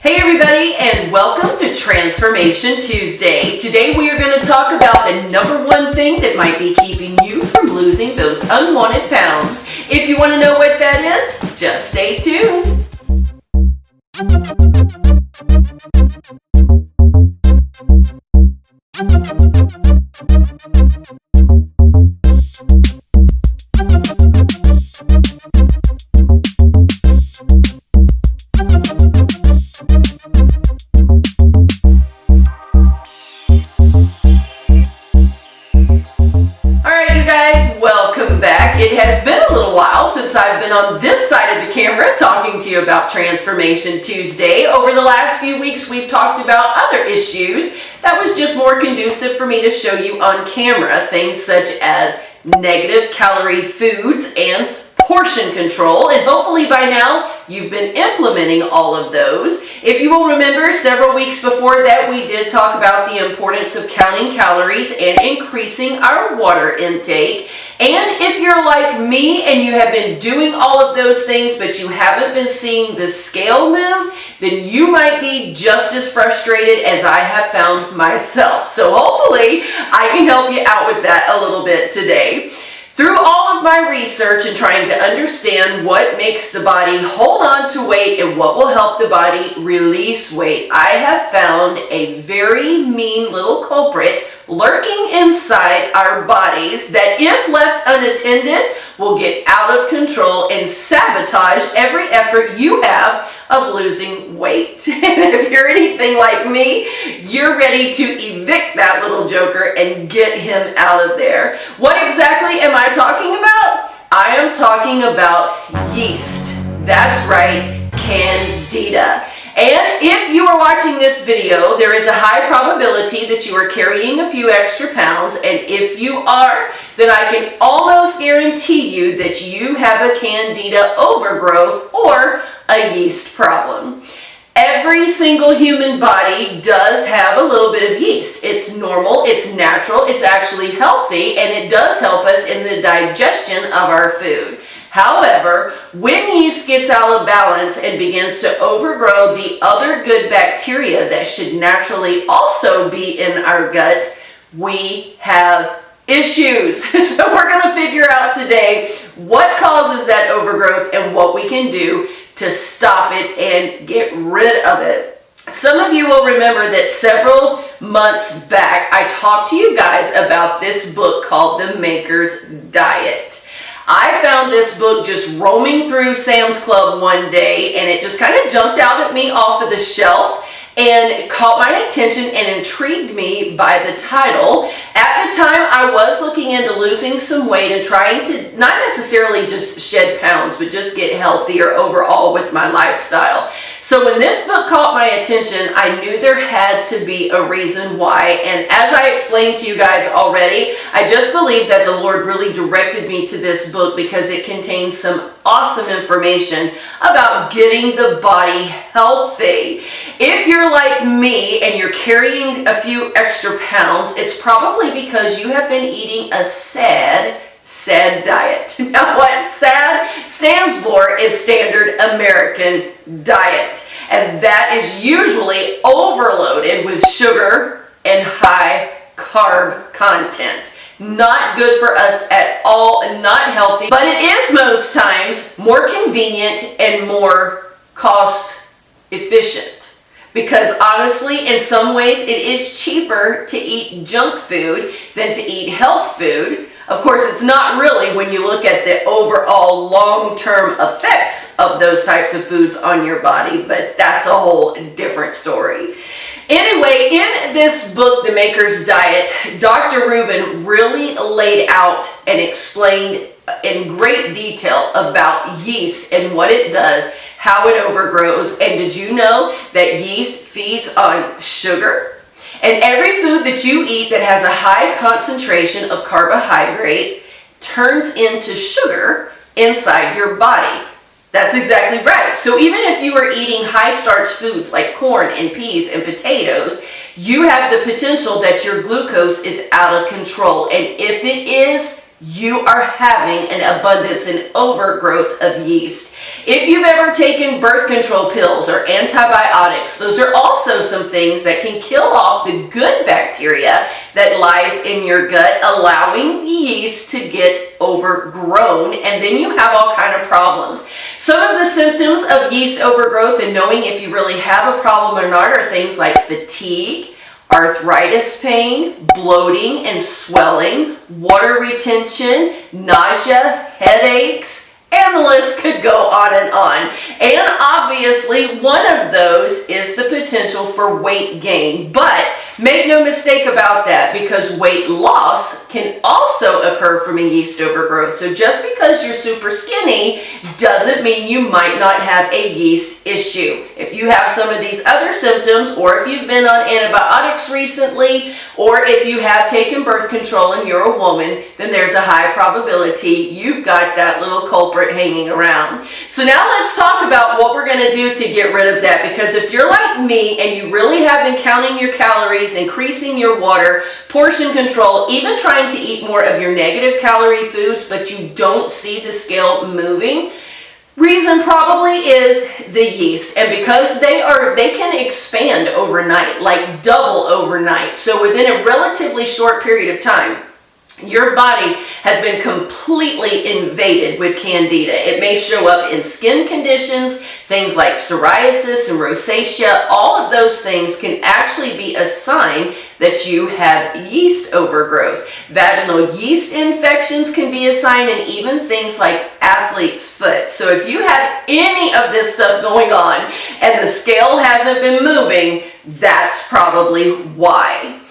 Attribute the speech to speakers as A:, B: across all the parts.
A: Hey everybody, and welcome to Transformation Tuesday. Today we are going to talk about the number one thing that might be keeping you from losing those unwanted pounds. If you want to know what that is, just stay tuned. It has been a little while since I've been on this side of the camera talking to you about Transformation Tuesday. Over the last few weeks, we've talked about other issues that was just more conducive for me to show you on camera. Things such as negative calorie foods and portion control, and hopefully by now you've been implementing all of those. If you will remember, several weeks before that we did talk about the importance of counting calories and increasing our water intake. And if you're like me and you have been doing all of those things but you haven't been seeing the scale move, then you might be just as frustrated as I have found myself. So hopefully I can help you out with that a little bit today. Through all of my research and trying to understand what makes the body hold on to weight and what will help the body release weight, I have found a very mean little culprit lurking inside our bodies that, if left unattended, will get out of control and sabotage every effort you have of losing weight. And if you're anything like me, you're ready to evict that little joker and get him out of there. What exactly am I talking about? I am talking about yeast. That's right, Candida. And if you are watching this video, there is a high probability that you are carrying a few extra pounds, and if you are, then I can almost guarantee you that you have a Candida overgrowth or a yeast problem. Every single human body does have a little bit of yeast. It's normal, it's natural, it's actually healthy, and it does help us in the digestion of our food. However, when yeast gets out of balance and begins to overgrow the other good bacteria that should naturally also be in our gut, we have issues. So we're going to figure out today what causes that overgrowth and what we can do to stop it and get rid of it. Some of you will remember that several months back, I talked to you guys about this book called The Maker's Diet. I found this book just roaming through Sam's Club one day, and it just kind of jumped out at me off of the shelf and caught my attention and intrigued me by the title. At the time, I was looking into losing some weight and trying to not necessarily just shed pounds, but just get healthier overall with my lifestyle. So when this book caught my attention, I knew there had to be a reason why. And as I explained to you guys already, I just believe that the Lord really directed me to this book because it contains some awesome information about getting the body healthy. If you're like me and you're carrying a few extra pounds, it's probably because you have been eating a sad diet. Now, what SAD stands for is Standard American Diet, and that is usually overloaded with sugar and high carb content. Not good for us at all, not healthy, but it is most times more convenient and more cost efficient. Because honestly, in some ways, it is cheaper to eat junk food than to eat health food. Of course, it's not really when you look at the overall long-term effects of those types of foods on your body, but that's a whole different story. Anyway, in this book, The Maker's Diet, Dr. Rubin really laid out and explained in great detail about yeast and what it does, how it overgrows, and did you know that yeast feeds on sugar? And every food that you eat that has a high concentration of carbohydrate turns into sugar inside your body. That's exactly right. So even if you are eating high starch foods like corn and peas and potatoes, you have the potential that your glucose is out of control. And if it is, you are having an abundance and overgrowth of yeast. If you've ever taken birth control pills or antibiotics, those are also some things that can kill off the good bacteria that lies in your gut, allowing the yeast to get overgrown, and then you have all kinds of problems. Some of the symptoms of yeast overgrowth and knowing if you really have a problem or not are things like fatigue, arthritis pain, bloating and swelling, water retention, nausea, headaches, and the list could go on and on. And obviously, one of those is the potential for weight gain. But make no mistake about that, because weight loss can also occur from a yeast overgrowth. So just because you're super skinny doesn't mean you might not have a yeast issue. If you have some of these other symptoms, or if you've been on antibiotics recently, or if you have taken birth control and you're a woman, then there's a high probability you've got that little culprit hanging around. So now let's talk about what we're going to do to get rid of that, because if you're like me and you really have been counting your calories, increasing your water, portion control, even trying to eat more of your negative calorie foods, but you don't see the scale moving, reason probably is the yeast. And because they can expand overnight, like double overnight. So within a relatively short period of time, your body has been completely invaded with candida. It may show up in skin conditions, things like psoriasis and rosacea. All of those things can actually be a sign that you have yeast overgrowth. Vaginal yeast infections can be a sign, and even things like athlete's foot. So if you have any of this stuff going on and the scale hasn't been moving, that's probably why.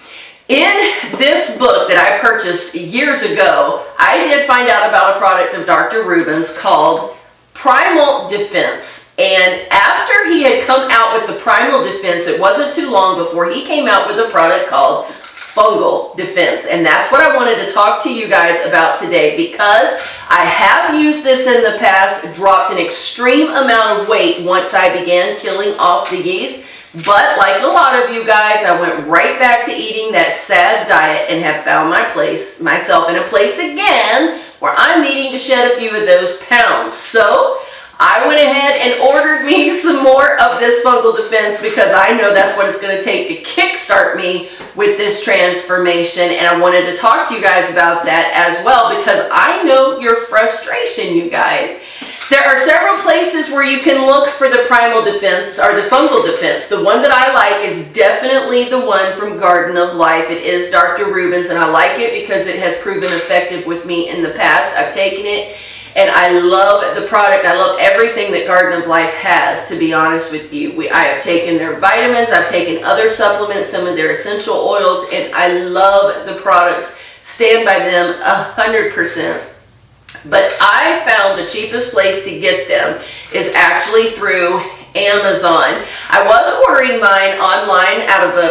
A: In this book that I purchased years ago, I did find out about a product of Dr. Rubin's called Primal Defense. And after he had come out with the Primal Defense, it wasn't too long before he came out with a product called Fungal Defense. And that's what I wanted to talk to you guys about today, because I have used this in the past, dropped an extreme amount of weight once I began killing off the yeast. But like a lot of you guys, I went right back to eating that sad diet and have found myself in a place again where I'm needing to shed a few of those pounds. So I went ahead and ordered me some more of this fungal defense, because I know that's what it's going to take to kickstart me with this transformation. And I wanted to talk to you guys about that as well, because I know your frustration, you guys. There are several places where you can look for the primal defense or the fungal defense. The one that I like is definitely the one from Garden of Life. It is Dr. Rubin's, and I like it because it has proven effective with me in the past. I've taken it and I love the product. I love everything that Garden of Life has, to be honest with you. I have taken their vitamins, I've taken other supplements, some of their essential oils, and I love the products. Stand by them 100%. But I found the cheapest place to get them is actually through Amazon. I was ordering mine online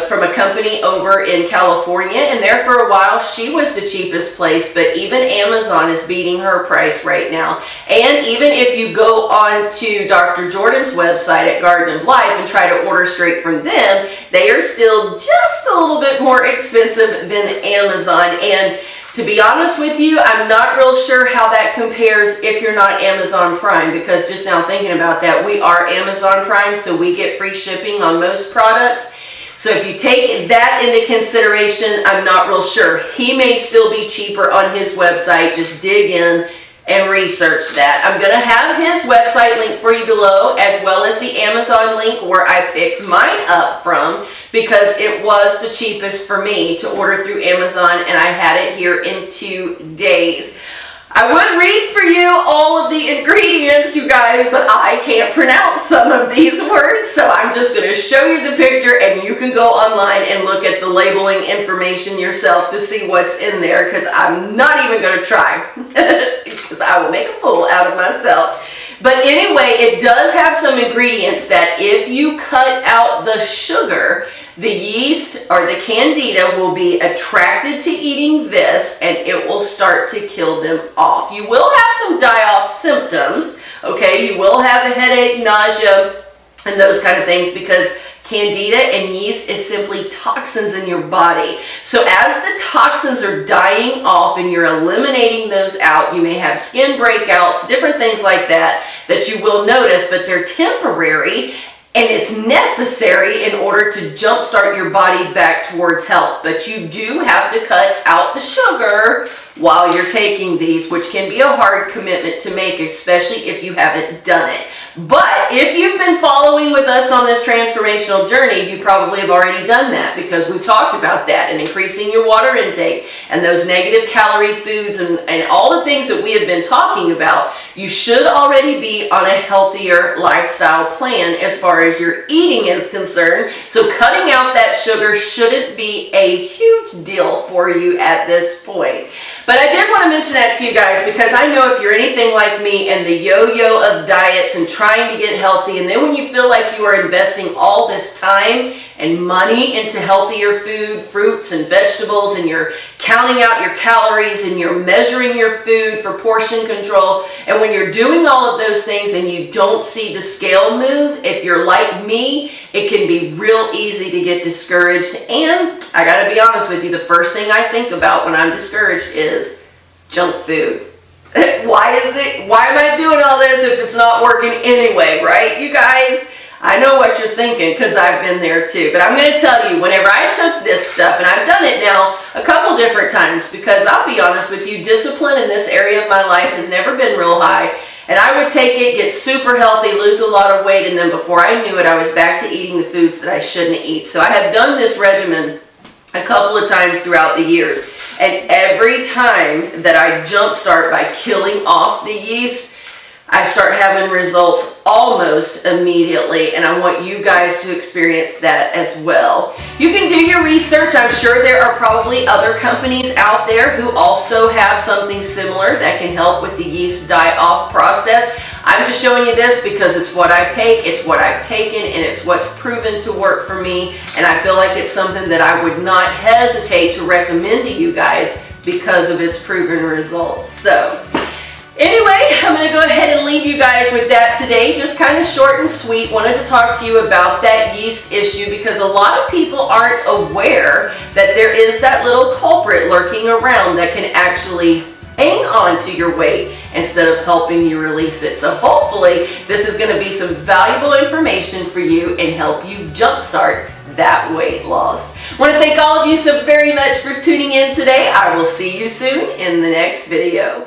A: from a company over in California, and there for a while she was the cheapest place, but even Amazon is beating her price right now. And even if you go on to Dr. Jordan's website at Garden of Life and try to order straight from them, they are still just a little bit more expensive than Amazon. And to be honest with you, I'm not real sure how that compares if you're not Amazon Prime, because just now thinking about that, we are Amazon Prime, so we get free shipping on most products. So if you take that into consideration, I'm not real sure. He may still be cheaper on his website. Just dig in and research that. I'm going to have his website link for you below, as well as the Amazon link where I picked mine up from, because it was the cheapest for me to order through Amazon, and I had it here in 2 days. I would read for you all of the ingredients, you guys, but I can't pronounce some of these words, so I'm just going to show you the picture, and you can go online and look at the labeling information yourself to see what's in there, because I'm not even going to try, because I will make a fool out of myself. But anyway, it does have some ingredients that if you cut out the sugar, the yeast or the candida will be attracted to eating this, and it will start to kill them off. You will have some die-off symptoms, okay? You will have a headache, nausea, and those kind of things, because Candida and yeast is simply toxins in your body. So as the toxins are dying off and you're eliminating those out, you may have skin breakouts, different things like that you will notice, but they're temporary. And it's necessary in order to jumpstart your body back towards health. But you do have to cut out the sugar while you're taking these, which can be a hard commitment to make, especially if you haven't done it. But if you've been following with us on this transformational journey, you probably have already done that, because we've talked about that and increasing your water intake and those negative calorie foods and all the things that we have been talking about. You should already be on a healthier lifestyle plan as far as your eating is concerned. So cutting out that sugar shouldn't be a huge deal for you at this point. But I did want to mention that to you guys, because I know if you're anything like me and the yo-yo of diets and trying to get healthy, and then when you feel like you are investing all this time and money into healthier food, fruits and vegetables, and you're counting out your calories and you're measuring your food for portion control, and when you're doing all of those things and you don't see the scale move, if you're like me, it can be real easy to get discouraged. And I gotta be honest with you, the first thing I think about when I'm discouraged is junk food. Why am I doing all this if it's not working anyway, right, you guys? I know what you're thinking, because I've been there too. But I'm going to tell you, whenever I took this stuff, and I've done it now a couple different times, because I'll be honest with you, discipline in this area of my life has never been real high. And I would take it, get super healthy, lose a lot of weight, and then before I knew it, I was back to eating the foods that I shouldn't eat. So I have done this regimen a couple of times throughout the years. And every time that I jumpstart by killing off the yeast, I start having results almost immediately, and I want you guys to experience that as well. You can do your research. I'm sure there are probably other companies out there who also have something similar that can help with the yeast die-off process. I'm just showing you this because it's what I take, it's what I've taken, and it's what's proven to work for me, and I feel like it's something that I would not hesitate to recommend to you guys because of its proven results. So anyway, I'm going to go ahead and leave you guys with that today. Just kind of short and sweet. Wanted to talk to you about that yeast issue, because a lot of people aren't aware that there is that little culprit lurking around that can actually hang on to your weight instead of helping you release it. So hopefully this is going to be some valuable information for you and help you jumpstart that weight loss. I want to thank all of you so very much for tuning in today. I will see you soon in the next video.